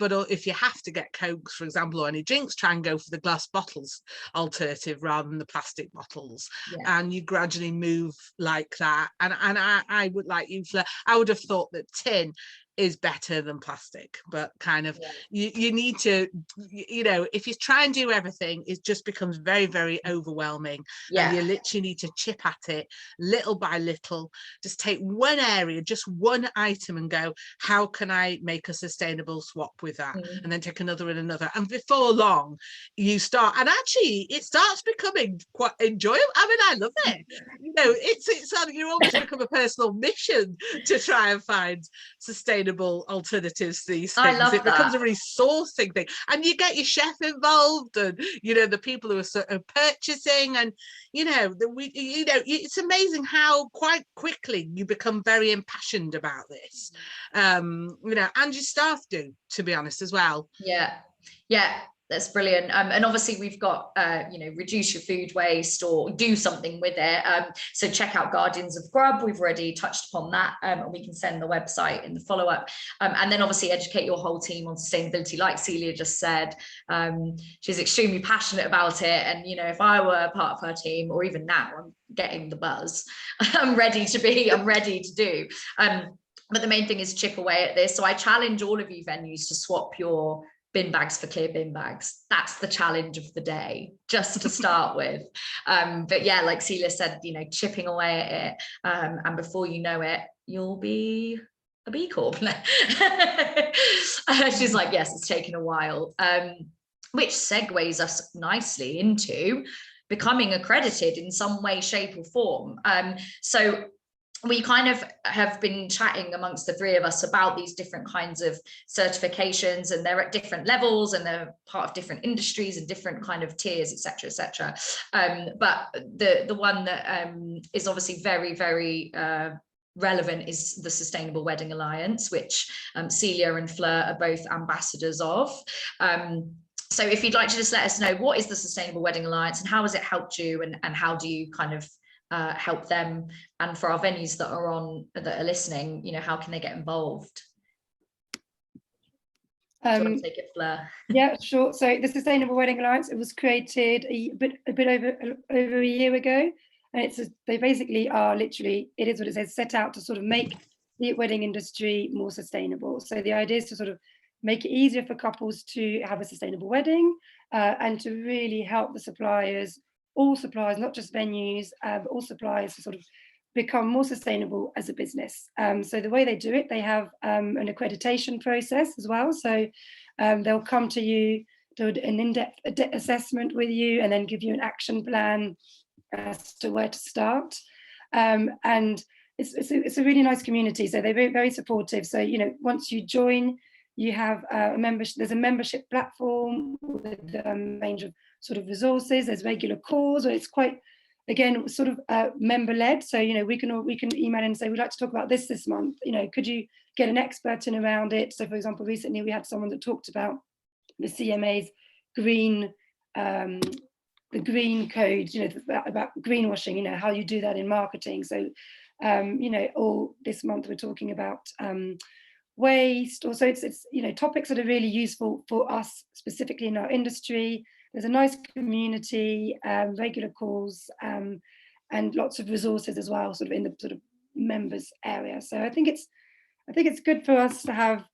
But if you have to get Cokes, for example, or any drinks, try and go for the glass bottles alternative rather than the plastic bottles. And you gradually move like that. And I would, like you, Fleur, I would have thought that tin is better than plastic, but kind of you need to, you know, if you try and do everything, it just becomes very, very overwhelming. And you literally need to chip at it little by little. Just take one area, just one item, and go, how can I make a sustainable swap with that? And then take another and another, and before long you start, and actually it starts becoming quite enjoyable. I mean, I love it. You know, it's you almost become a personal mission to try and find sustainable alternatives to these things. I love it becomes a resourcing thing, and you get your chef involved, and you know, the people who are sort of purchasing, and you know, it's amazing how quite quickly you become very impassioned about this. You know, and your staff do, to be honest, as well. That's brilliant. And obviously we've got, you know, reduce your food waste or do something with it. So check out Guardians of Grub. We've already touched upon that, and we can send the website in the follow-up. And then obviously educate your whole team on sustainability, like Celia just said. She's extremely passionate about it. And, you know, if I were part of her team, or even now, I'm getting the buzz. I'm ready to do. But the main thing is chip away at this. So I challenge all of you venues to swap your bin bags for clear bin bags. That's the challenge of the day, just to start with. But yeah, like Celia said, you know, chipping away at it, and before you know it, you'll be a B Corp. She's like, yes, it's taken a while, which segues us nicely into becoming accredited in some way, shape or form. So we kind of have been chatting amongst the three of us about these different kinds of certifications, and they're at different levels, and they're part of different industries and different kind of tiers, etc., etc. But the one that is obviously very, very relevant is the Sustainable Wedding Alliance, which Celia and Fleur are both ambassadors of. So if you'd like to just let us know, what is the Sustainable Wedding Alliance and how has it helped you, and how do you kind of help them? And for our venues that are listening, you know, how can they get involved? Do you want to take it, Fleur? Yeah, sure. So the Sustainable Wedding Alliance, it was created a bit over a year ago, and they basically are literally, it is what it says, set out to sort of make the wedding industry more sustainable. So the idea is to sort of make it easier for couples to have a sustainable wedding, and to really help the suppliers, all suppliers, not just venues, but all suppliers, to sort of become more sustainable as a business. So the way they do it, they have an accreditation process as well. So they'll come to you, do an in-depth assessment with you, and then give you an action plan as to where to start. And it's a really nice community. So they're very, very supportive. So, you know, once you join, you have a membership. There's a membership platform with a range of sort of resources. There's regular calls, or it's quite, again, sort of member-led. So, you know, we can email and say, we'd like to talk about this month. You know, could you get an expert in around it? So, for example, recently we had someone that talked about the CMA's green, the green code, you know, about greenwashing, you know, how you do that in marketing. So You know, all this month we're talking about waste. Also, it's you know, topics that are really useful for us specifically in our industry. There's a nice community, regular calls, and lots of resources as well, sort of in the sort of members area. So I think it's good for us to have,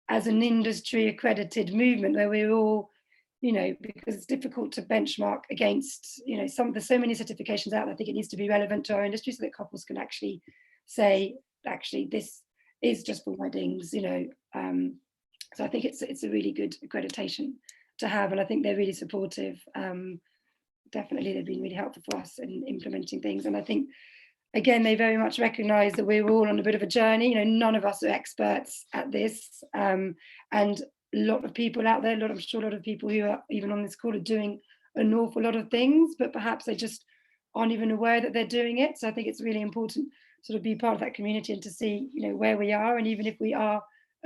as an industry accredited movement, where we're all, you know, because it's difficult to benchmark against, you know, there's so many certifications out there. I think it needs to be relevant to our industry so that couples can actually say, actually, this is just for weddings, you know. So I think it's a really good accreditation to have, and I think they're really supportive. Definitely, they've been really helpful for us in implementing things, and I think, again, they very much recognise that we're all on a bit of a journey. You know, none of us are experts at this, and a lot of people out there, I'm sure a lot of people who are even on this call are doing an awful lot of things, but perhaps they just aren't even aware that they're doing it. So I think it's really important to sort of be part of that community and to see, you know, where we are. And even if we are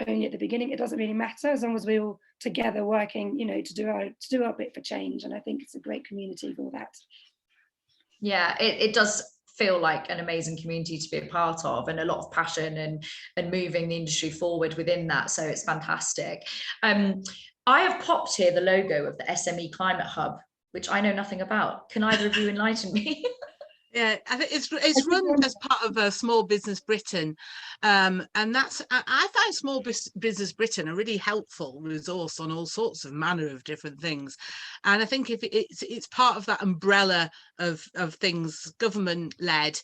only at the beginning, it doesn't really matter, as long as we're all together working, you know, to do our bit for change. And I think it's a great community for that. Yeah, it does feel like an amazing community to be a part of, and a lot of passion and moving the industry forward within that. So it's fantastic. I have popped here the logo of the SME Climate Hub, which I know nothing about. Can either of you enlighten me? Yeah, I think it's run as part of Small Business Britain, and I find Small Business Britain a really helpful resource on all sorts of manner of different things, and I think if it's part of that umbrella of things government led.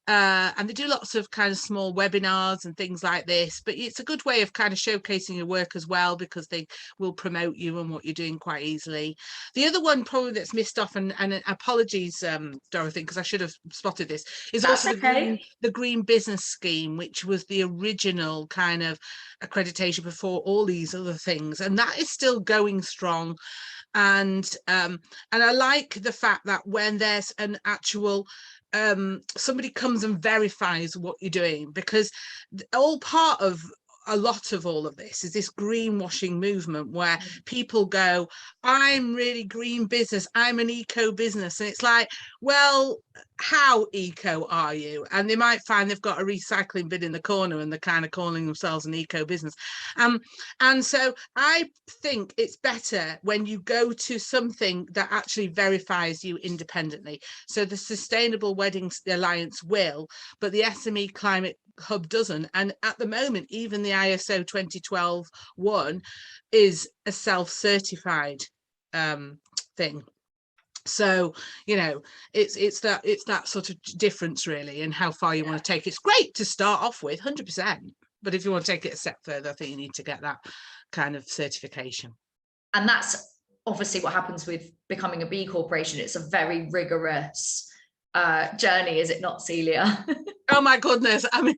And they do lots of kind of small webinars and things like this, but it's a good way of kind of showcasing your work as well, because they will promote you and what you're doing quite easily. The other one probably that's missed off, and apologies, Dorothy, because I should have spotted this, is That's also okay. the Green Business Scheme, which was the original kind of accreditation before all these other things, and that is still going strong. And I like the fact that when there's an actual somebody comes and verifies what you're doing, because all part of a lot of all of this is this greenwashing movement where people go, I'm really green business, I'm an eco business, and it's like, well, how eco are you? And they might find they've got a recycling bin in the corner and they're kind of calling themselves an eco business. And so I think it's better when you go to something that actually verifies you independently. So the Sustainable Weddings Alliance will, but the SME Climate Hub doesn't. And at the moment, even the ISO 2012 one is a self-certified thing. So, you know, it's that sort of difference really, and how far you want to take it. It's great to start off with 100%, but if you want to take it a step further, I think you need to get that kind of certification. And that's obviously what happens with becoming a B Corporation. It's a very rigorous journey, is it not, Celia? Oh my goodness, I mean,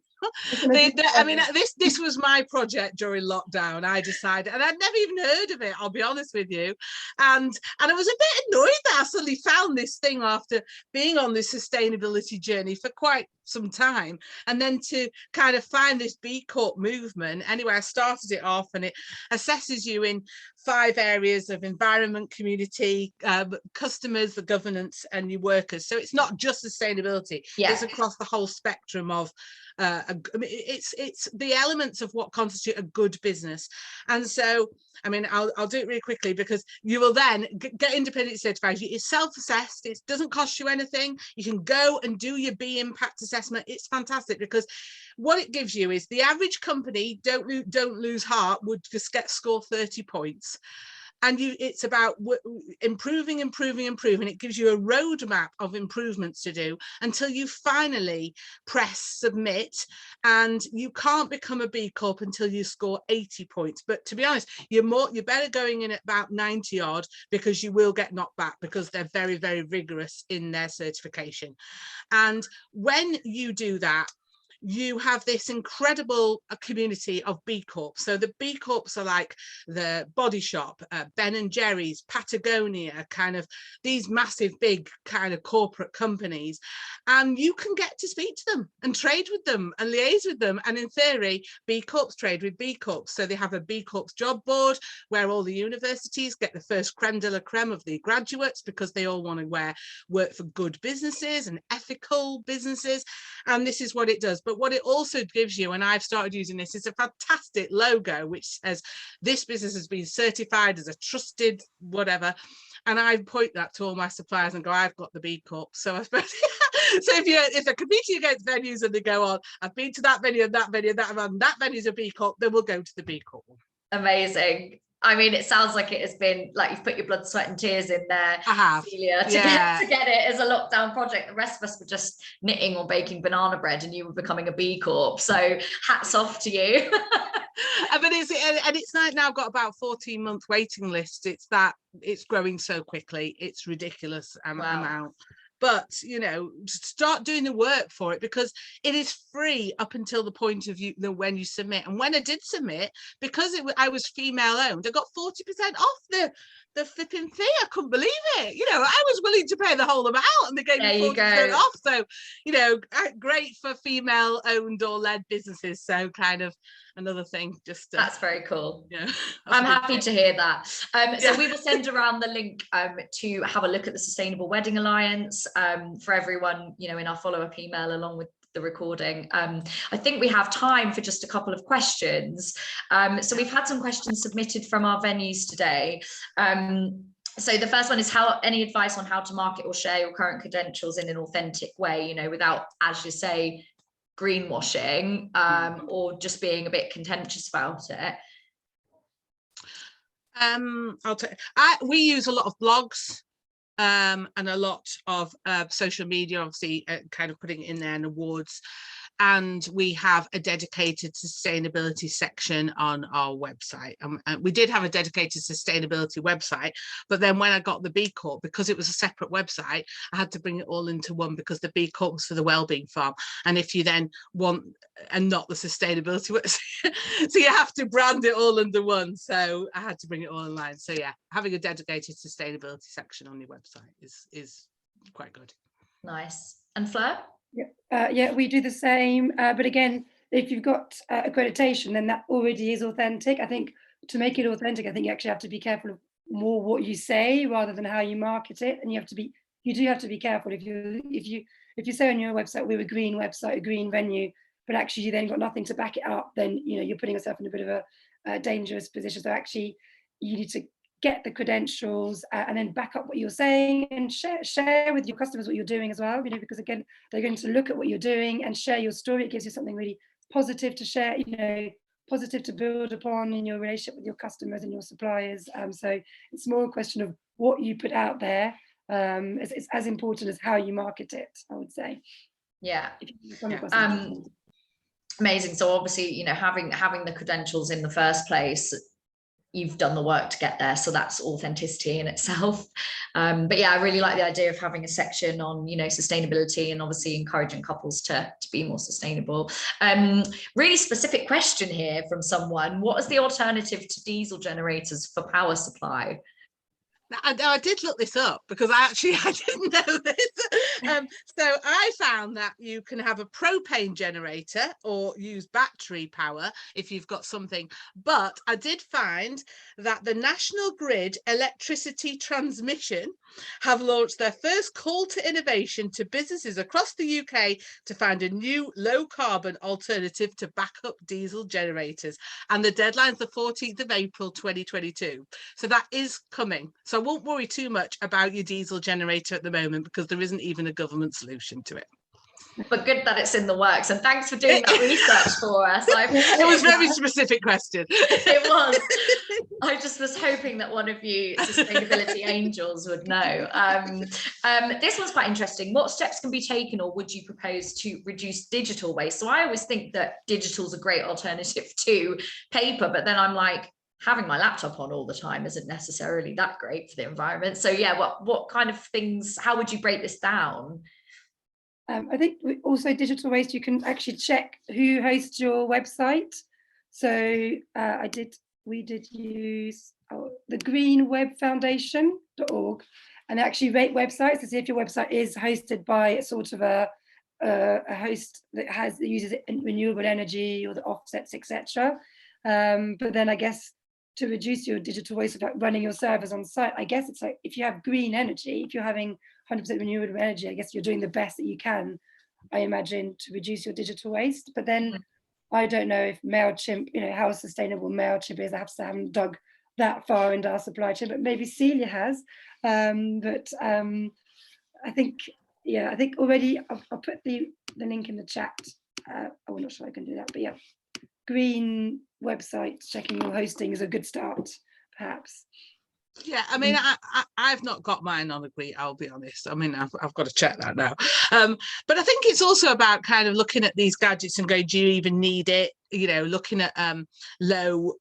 this was my project during lockdown. I decided, and I'd never even heard of it, I'll be honest with you, and I was a bit annoyed that I suddenly found this thing after being on this sustainability journey for quite some time, and then to kind of find this B Corp movement. Anyway, I started it off, and it assesses you in 5 areas of environment, community, customers, the governance, and your workers. So it's not just sustainability, it's across the whole spectrum of I mean, it's the elements of what constitute a good business. And so, I mean, I'll do it really quickly, because you will then get independent certified. It's self-assessed, it doesn't cost you anything. You can go and do your B impact assessment. It's fantastic, because what it gives you is the average company, don't lose heart, would just score 30 points. And it's about improving. It gives you a roadmap of improvements to do until you finally press submit. And you can't become a B Corp until you score 80 points. But to be honest, you're better going in at about 90 odd, because you will get knocked back, because they're very, very rigorous in their certification. And when you do that, you have this incredible community of B Corps. So the B Corps are like the Body Shop, Ben and Jerry's, Patagonia, kind of these massive big kind of corporate companies, and you can get to speak to them and trade with them and liaise with them. And in theory, B Corps trade with B Corps. So they have a B Corps job board where all the universities get the first creme de la creme of the graduates, because they all want to work for good businesses and ethical businesses. And this is what it does. But what it also gives you, and I've started using this, is a fantastic logo which says this business has been certified as a trusted whatever. And I point that to all my suppliers and go, I've got the B Corp. So I suppose so if they're competing against venues and they go on, I've been to that venue and that venue and that venue's a B Corp, then we'll go to the B Corp. Amazing. I mean, it sounds like it has been like you've put your blood, sweat and tears in there, I have. Celia, to get it as a lockdown project. The rest of us were just knitting or baking banana bread, and you were becoming a B Corp. So hats off to you. But it's now got about 14-month waiting list. It's growing so quickly. It's ridiculous amount. But, you know, start doing the work for it, because it is free up until the point of when you submit. And when I did submit, because I was female owned, I got 40% off the flipping fee. I couldn't believe it. You know, I was willing to pay the whole amount, and they gave me 40% off. So, you know, great for female owned or led businesses. So kind of another thing. That's very cool. Yeah, I'm happy to hear that. So we will send around the link to have a look at the Sustainable Wedding Alliance for everyone, you know, in our follow-up email along with the recording. I think we have time for just a couple of questions. So we've had some questions submitted from our venues today. So the first one is any advice on how to market or share your current credentials in an authentic way, you know, without, as you say, greenwashing, or just being a bit contentious about it? We use a lot of blogs and a lot of social media, obviously, kind of putting it in there, and awards. And we have a dedicated sustainability section on our website. We did have a dedicated sustainability website, but then when I got the B Corp, because it was a separate website, I had to bring it all into one, because the B Corp was for the Wellbeing Farm. And if you then want, and not the sustainability website, so you have to brand it all under one. So I had to bring it all online. So yeah, having a dedicated sustainability section on your website is quite good. Nice. And Fleur? Yeah, we do the same. But again, if you've got accreditation, then that already is authentic. I think to make it authentic, I think you actually have to be careful of more what you say rather than how you market it. And you do have to be careful. If you say on your website, we're a green website, a green venue, but actually you then got nothing to back it up, then, you know, you're putting yourself in a bit of a dangerous position. So actually you need to get the credentials and then back up what you're saying, and share with your customers what you're doing as well, you know, because again, they're going to look at what you're doing and share your story. It gives you something really positive to share, you know, positive to build upon in your relationship with your customers and your suppliers. So it's more a question of what you put out there. It's as important as how you market it, I would say. Yeah. Amazing. So obviously, you know, having the credentials in the first place, you've done the work to get there, so that's authenticity in itself. But yeah, I really like the idea of having a section on, you know, sustainability, and obviously encouraging couples to be more sustainable. Really specific question here from someone: what is the alternative to diesel generators for power supply? I did look this up, because I didn't know this. So I found that you can have a propane generator or use battery power if you've got something. But I did find that the National Grid Electricity Transmission have launched their first call to innovation to businesses across the UK to find a new low carbon alternative to backup diesel generators. And the deadline's the 14th of April 2022. So that is coming. So I won't worry too much about your diesel generator at the moment, because there isn't even a government solution to it. But good that it's in the works, and thanks for doing that research for us. It was a very specific question. It was. I just was hoping that one of you sustainability angels would know. This one's quite interesting. What steps can be taken, or would you propose, to reduce digital waste? So I always think that digital is a great alternative to paper, but then I'm like, having my laptop on all the time isn't necessarily that great for the environment. So yeah, what kind of things, how would you break this down? I think also digital waste, you can actually check who hosts your website. So we did use the greenwebfoundation.org, and actually rate websites to see if your website is hosted by a sort of a host that uses renewable energy or the offsets, etc. But then I guess to reduce your digital waste without running your servers on site, I guess it's like if you have green energy, if you're having 100% renewable energy, I guess you're doing the best that you can, I imagine, to reduce your digital waste. But then I don't know if MailChimp, how sustainable MailChimp is. I haven't dug that far into our supply chain, but maybe Celia has. I think already I'll put the link in the chat. I'm not sure I can do that, but yeah, green website, checking your hosting is a good start, perhaps. Yeah, I mean, I've not got mine on a green, I'll be honest. I mean, I've got to check that now. But I think it's also about kind of looking at these gadgets and going, do you even need it? Looking at low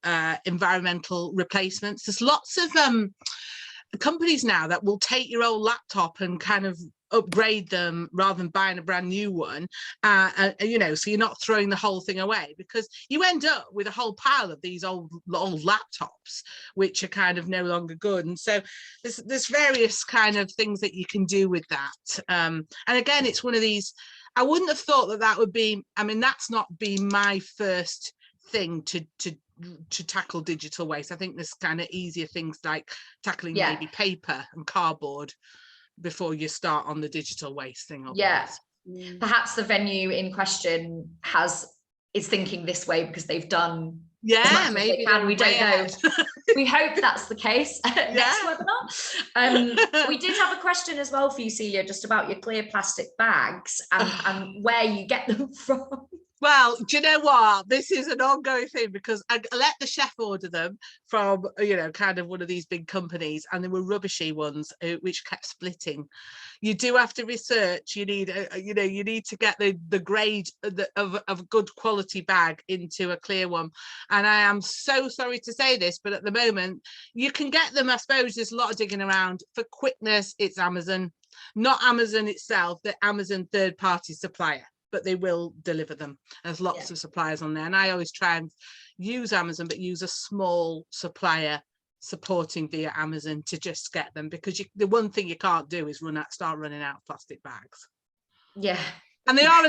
environmental replacements. There's lots of companies now that will take your old laptop and kind of upgrade them rather than buying a brand new one, so you're not throwing the whole thing away, because you end up with a whole pile of these old laptops which are kind of no longer good. And so there's various kind of things that you can do with that, and again, it's one of these, I wouldn't have thought that would be, I mean, that's not been my first thing to tackle digital waste. I think there's kind of easier things like tackling maybe paper and cardboard before you start on the digital waste thing. Perhaps the venue in question is thinking this way because they've done maybe we don't know. We hope that's the case. Next webinar. We did have a question as well for you, Celia, just about your clear plastic bags and where you get them from. Well, do you know what? This is an ongoing thing, because I let the chef order them from, kind of one of these big companies, and there were rubbishy ones which kept splitting. You do have to research. You need, you need to get the grade of good quality bag into a clear one. And I am so sorry to say this, but at the moment you can get them. I suppose there's a lot of digging around. For quickness, it's Amazon, not Amazon itself, the Amazon third-party supplier. But they will deliver them. There's lots of suppliers on there, and I always try and use Amazon, but use a small supplier supporting via Amazon to just get them, because the one thing you can't do is start running out of plastic bags. And they are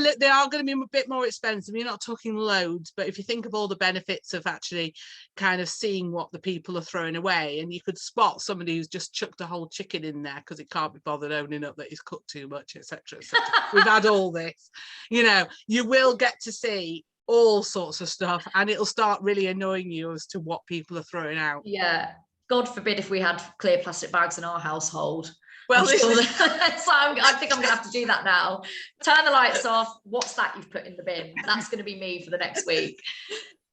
going to be a bit more expensive. You're not talking loads, but if you think of all the benefits of actually kind of seeing what the people are throwing away, and you could spot somebody who's just chucked a whole chicken in there because it can't be bothered owning up that he's cooked too much, etc., etc. We've had all this, you will get to see all sorts of stuff, and it'll start really annoying you as to what people are throwing out. God forbid if we had clear plastic bags in our household. Well, so I think I'm gonna have to do that now. Turn the lights off. What's that you've put in the bin? That's going to be me for the next week.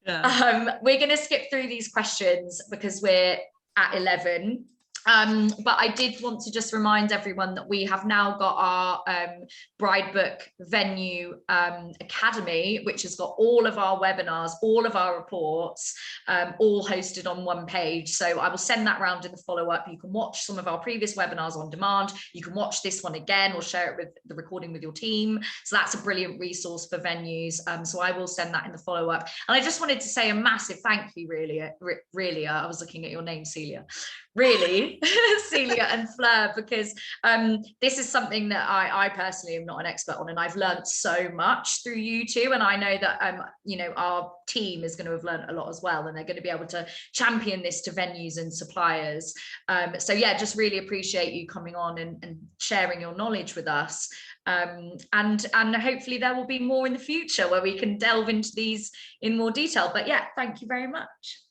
We're going to skip through these questions because we're at 11. But I did want to just remind everyone that we have now got our Bridebook Venue Academy, which has got all of our webinars, all of our reports, all hosted on one page. So I will send that round in the follow-up. You can watch some of our previous webinars on demand. You can watch this one again or share it with the recording with your team. So that's a brilliant resource for venues. So I will send that in the follow-up. And I just wanted to say a massive thank you, really. I was looking at your name, Celia. Really, Celia and Fleur, because this is something that I personally am not an expert on, and I've learned so much through you two, and I know that our team is going to have learned a lot as well, and they're going to be able to champion this to venues and suppliers. So yeah, just really appreciate you coming on and sharing your knowledge with us, and hopefully there will be more in the future where we can delve into these in more detail. But yeah, thank you very much.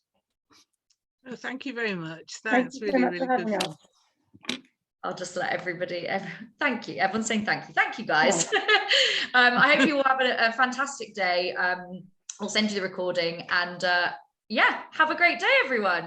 Oh, thank you very much. That's really good. I'll just let everybody, thank you. Everyone's saying thank you. Thank you, guys. I hope you all have a fantastic day. I'll send you the recording, and yeah, have a great day, everyone.